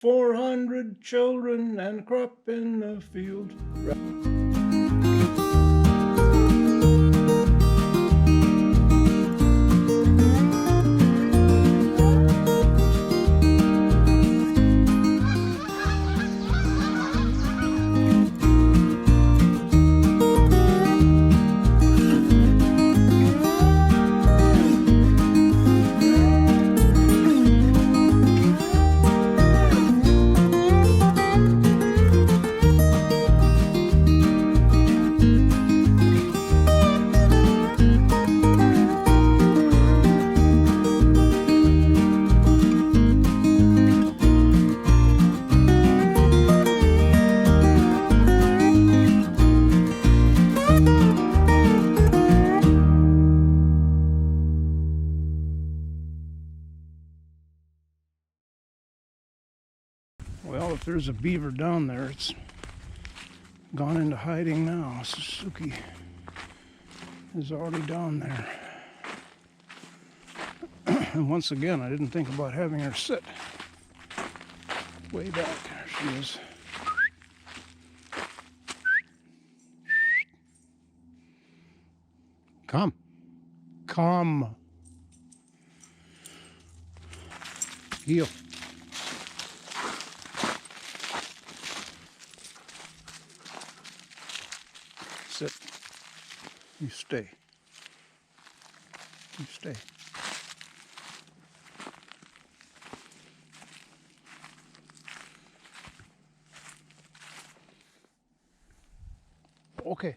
400 children and crop in the field. Well, if there's a beaver down there, it's gone into hiding now. Suki is already down there. And once again, I didn't think about having her sit way back. There she is. Come. Come. Heel. Sit. You stay. You stay. Okay.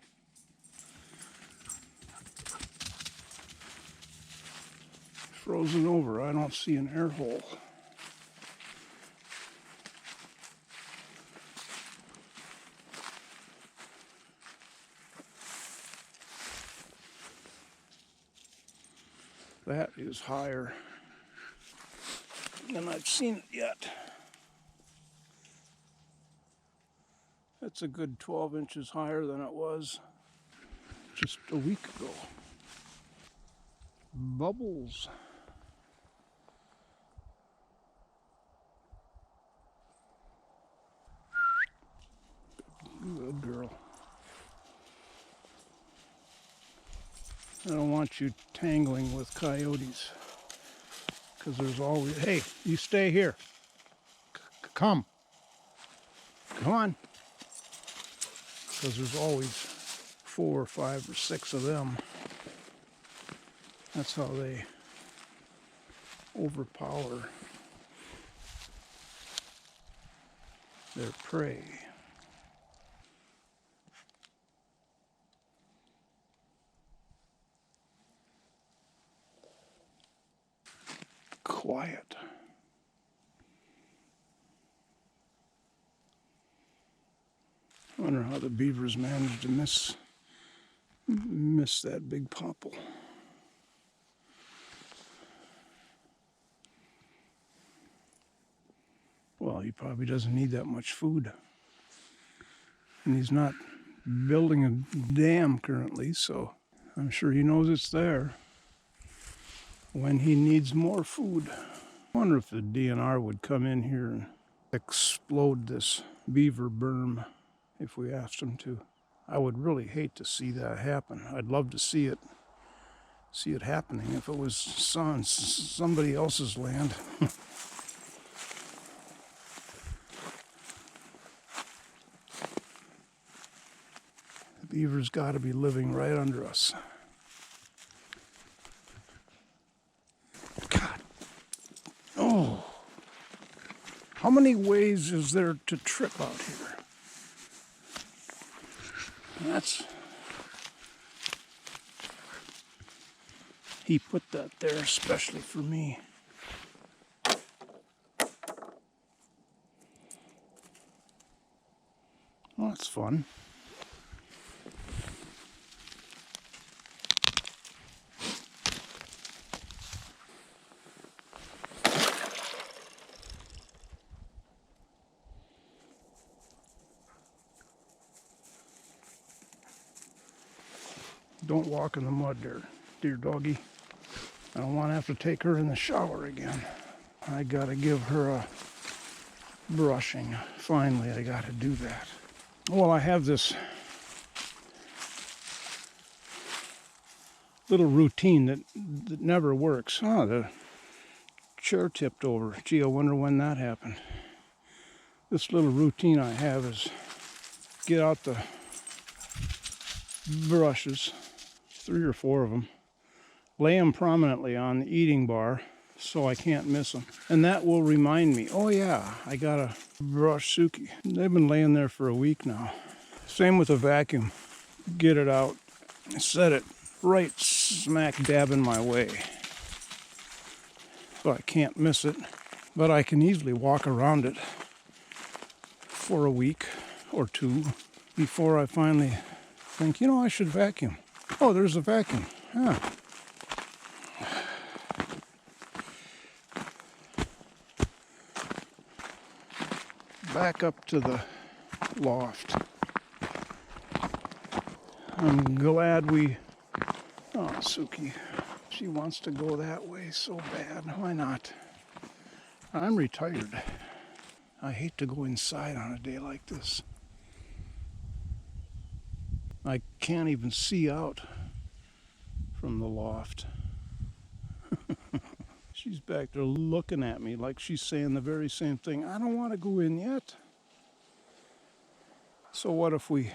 Frozen over. I don't see an air hole. That is higher than I've seen it yet. That's a good 12 inches higher than it was just a week ago. Bubbles. Good girl. I don't want you tangling with coyotes, because there's always, hey, you stay here. Come on. Because there's always 4 or 5 or 6 of them. That's how they overpower their prey. Quiet. I wonder how the beavers managed to miss that big popple. Well, he probably doesn't need that much food. And he's not building a dam currently, so I'm sure he knows it's there when he needs more food. I wonder if the DNR would come in here and explode this beaver berm if we asked them to. I would really hate to see that happen. I'd love to see it happening if it was on somebody else's land. The beaver's got to be living right under us. God. Oh. How many ways is there to trip out here? He put that there especially for me. Well, that's fun. Don't walk in the mud there, dear doggy. I don't want to have to take her in the shower again. I gotta give her brushing. Finally, I got to do that. Well, I have this little routine that never works. Oh, the chair tipped over. Gee, I wonder when that happened. This little routine I have is get out the brushes, 3 or 4 of them, lay them prominently on the eating bar so I can't miss them. And that will remind me, oh yeah, I gotta brush Suki. They've been laying there for a week now. Same with the vacuum. Get it out, set it right smack dab in my way so I can't miss it, but I can easily walk around it for a week or 2 before I finally think, you know, I should vacuum. Oh, there's a vacuum. Yeah. Back up to the loft. I'm glad we... Oh, Suki. She wants to go that way so bad. Why not? I'm retired. I hate to go inside on a day like this. I can't even see out from the loft. She's back there looking at me like she's saying the very same thing. I don't want to go in yet. So what if we...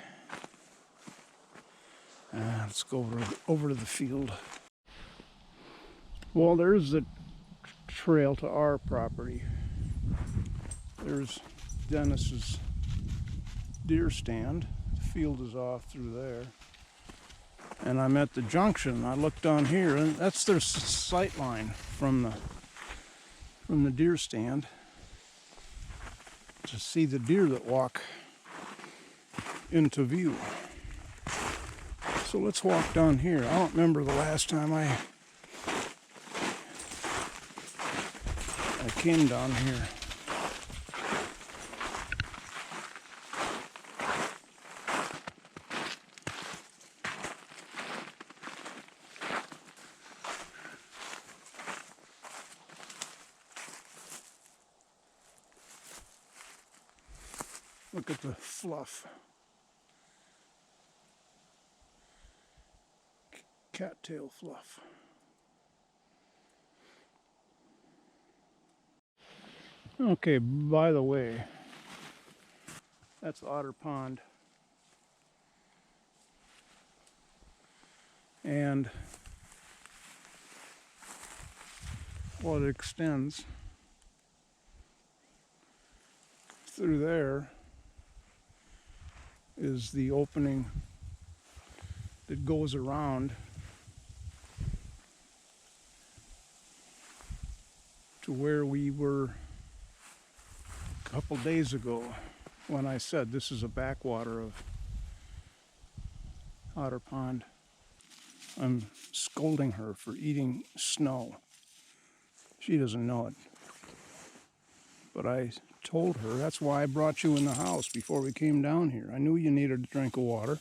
let's go over to the field. Well, there's the trail to our property. There's Dennis's deer stand. The field is off through there. And I'm at the junction. I look down here, and that's their sight line from the deer stand to see the deer that walk into view. So let's walk down here. I don't remember the last time I came down here. Look at the fluff. Cattail fluff. Okay, by the way, that's Otter Pond. And what extends through there is the opening that goes around to where we were a couple days ago when I said this is a backwater of Otter Pond. I'm scolding her for eating snow. She doesn't know it. But I told her that's why I brought you in the house before we came down here. I knew you needed a drink of water.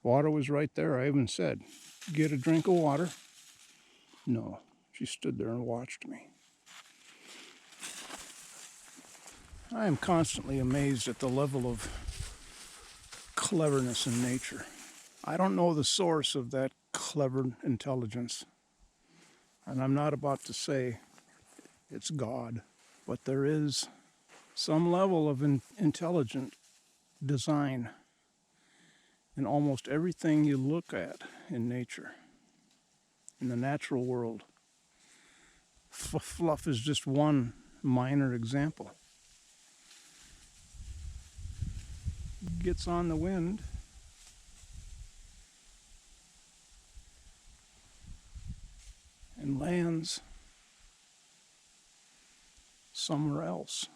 Water was right there. I even said, get a drink of water. No, she stood there and watched me. I am constantly amazed at the level of cleverness in nature. I don't know the source of that clever intelligence. And I'm not about to say it's God, but there is some level of intelligent design in almost everything you look at in nature, in the natural world. Fluff is just one minor example. Gets on the wind and lands somewhere else.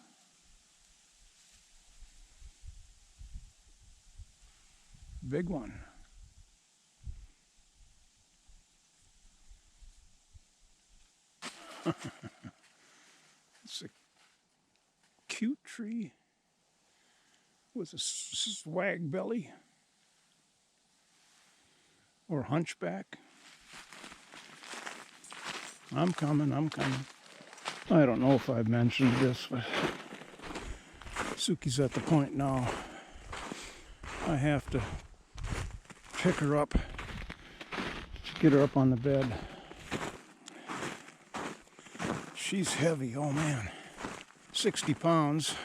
Big one. It's a cute tree with a swag belly or hunchback. I'm coming. I don't know if I've mentioned this, but Suki's at the point now. I have to pick her up, get her up on the bed. She's heavy, oh man. 60 pounds,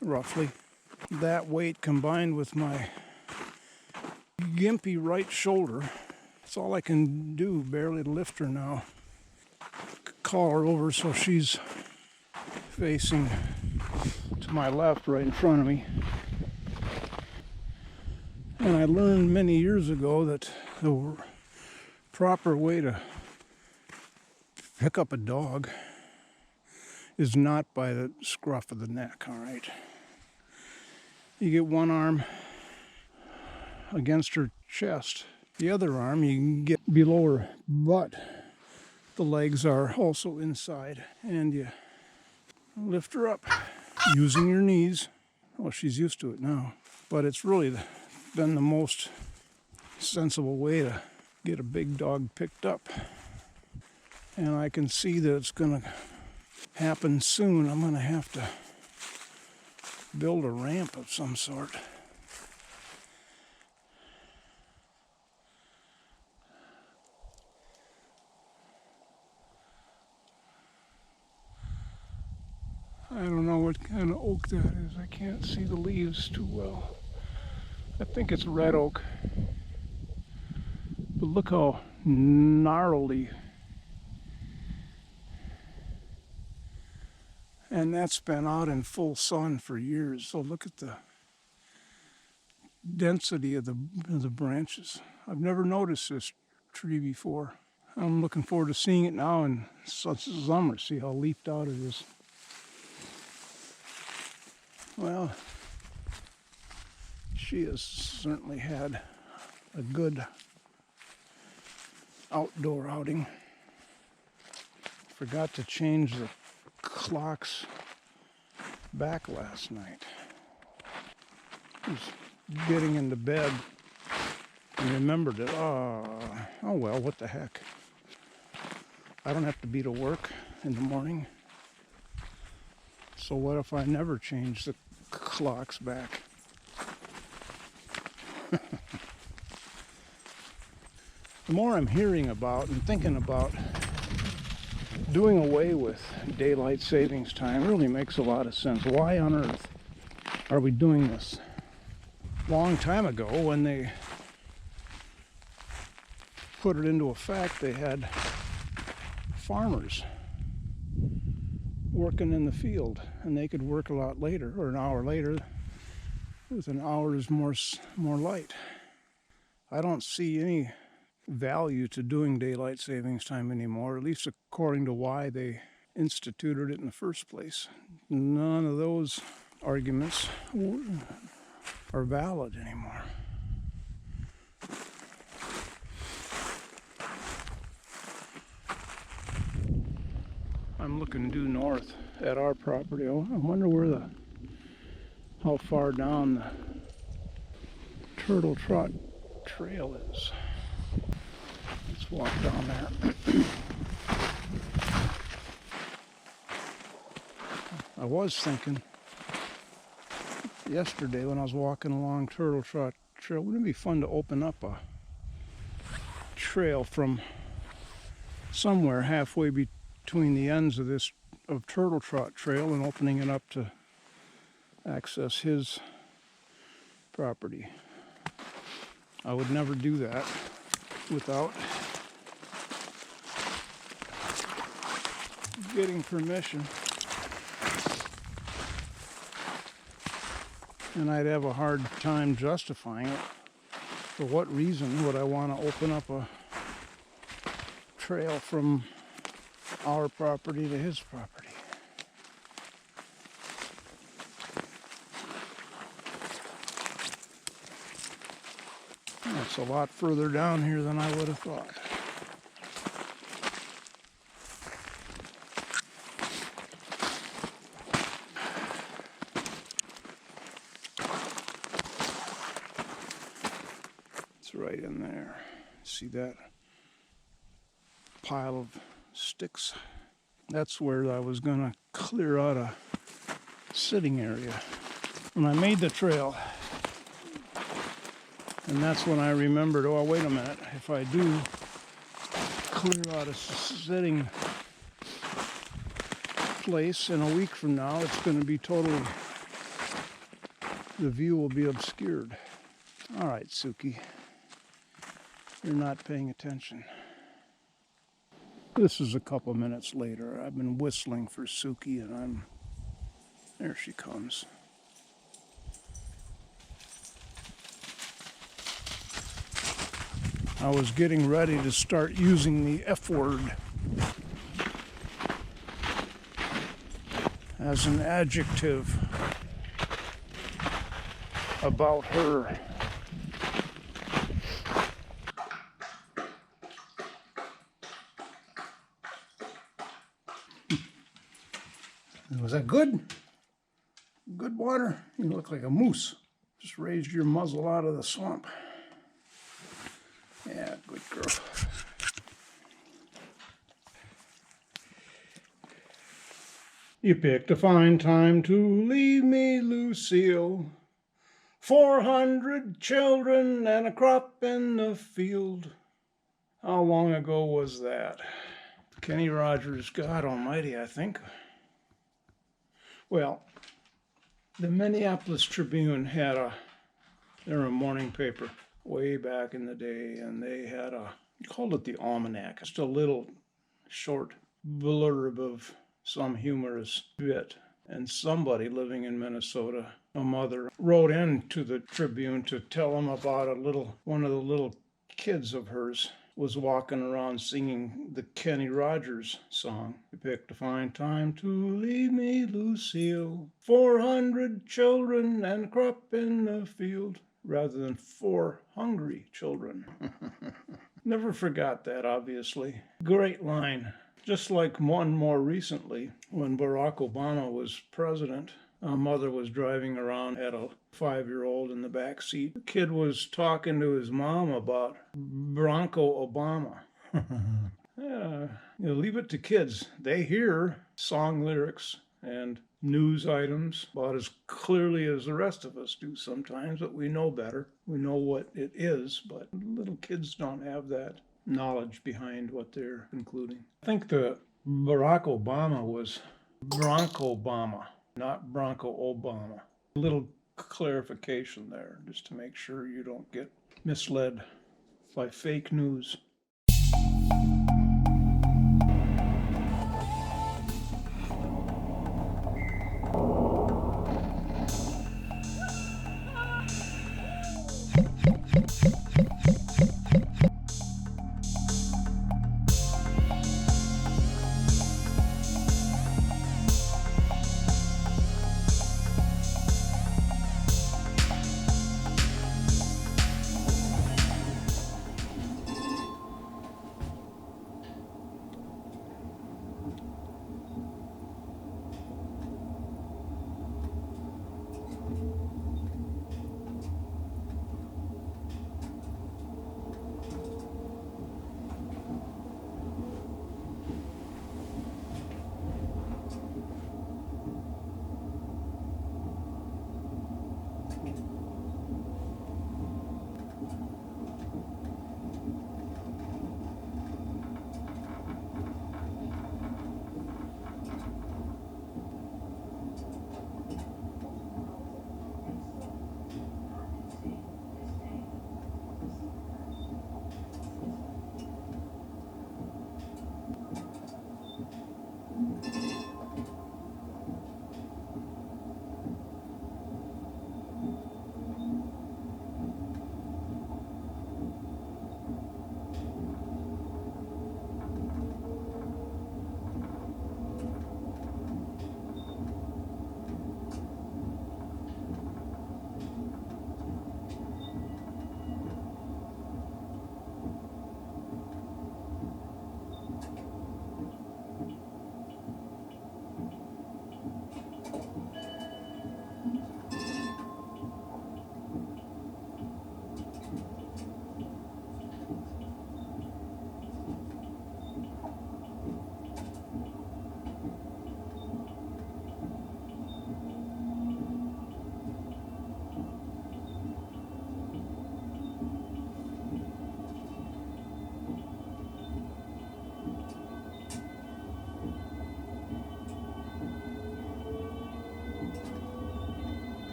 roughly. That weight combined with my gimpy right shoulder, it's all I can do, barely to lift her now. Call her over so she's facing to my left, right in front of me. And I learned many years ago that the proper way to pick up a dog is not by the scruff of the neck, all right? You get one arm against her chest. The other arm you can get below her butt. The legs are also inside, and you lift her up using your knees. Well, she's used to it now, but it's really been the most sensible way to get a big dog picked up. And I can see that it's going to happen soon. I'm going to have to build a ramp of some sort. I don't know what kind of oak that is. I can't see the leaves too well. I think it's red oak. But look how gnarly. And that's been out in full sun for years. So look at the density of the branches. I've never noticed this tree before. I'm looking forward to seeing it now in summer, see how leafed out it is. Well, she has certainly had a good outdoor outing. Forgot to change the clocks back last night. I was getting into bed and remembered it. Oh well, what the heck. I don't have to be to work in the morning. So what if I never change the clocks back? The more I'm hearing about and thinking about doing away with daylight savings time really makes a lot of sense. Why on earth are we doing this? Long time ago, when they put it into effect, they had farmers working in the field, and they could work a lot later, or an hour later, with an hour's more light. I don't see any value to doing daylight savings time anymore, at least according to why they instituted it in the first place. None of those arguments are valid anymore. I'm looking due north at our property. I wonder how far down the Turtle Trot Trail is. Let's walk down there. I was thinking yesterday when I was walking along Turtle Trot Trail, wouldn't it be fun to open up a trail from somewhere halfway between the ends of Turtle Trot Trail and opening it up to access his property. I would never do that without getting permission, and I'd have a hard time justifying it. For what reason would I want to open up a trail from our property to his property? That's a lot further down here than I would have thought. It's right in there. See that pile of sticks? That's where I was going to clear out a sitting area. When I made the trail, and that's when I remembered, oh, wait a minute, if I do clear out a sitting place in a week from now, it's going to be totally, the view will be obscured. All right, Suki, you're not paying attention. This is a couple minutes later. I've been whistling for Suki, and there she comes. I was getting ready to start using the F word as an adjective about her. Was that good? Good water? You look like a moose. Just raised your muzzle out of the swamp. Yeah, good girl. You picked a fine time to leave me, Lucille. 400 children and a crop in the field. How long ago was that? Kenny Rogers, God Almighty, I think. Well, the Minneapolis Tribune had they're a morning paper way back in the day, and they had called it the Almanac, just a little short blurb of some humorous bit. And somebody living in Minnesota, a mother, wrote into the Tribune to tell them about one of the little kids of hers was walking around singing the Kenny Rogers song. You picked a fine time to leave me, Lucille. 400 children and a crop in the field, rather than 4 hungry children. Never forgot that, obviously. Great line. Just like one more recently, when Barack Obama was president, a mother was driving around, had a 5-year-old in the back seat. The kid was talking to his mom about Bronco Obama. Yeah, leave it to kids. They hear song lyrics and news items about as clearly as the rest of us do sometimes, but we know better. We know what it is, but little kids don't have that knowledge behind what they're concluding. I think the Barack Obama was Bronco Obama, not Bronco Obama. A little clarification there, just to make sure you don't get misled by fake news.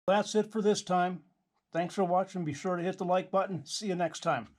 That's it for this time. Thanks for watching. Be sure to hit the like button. See you next time.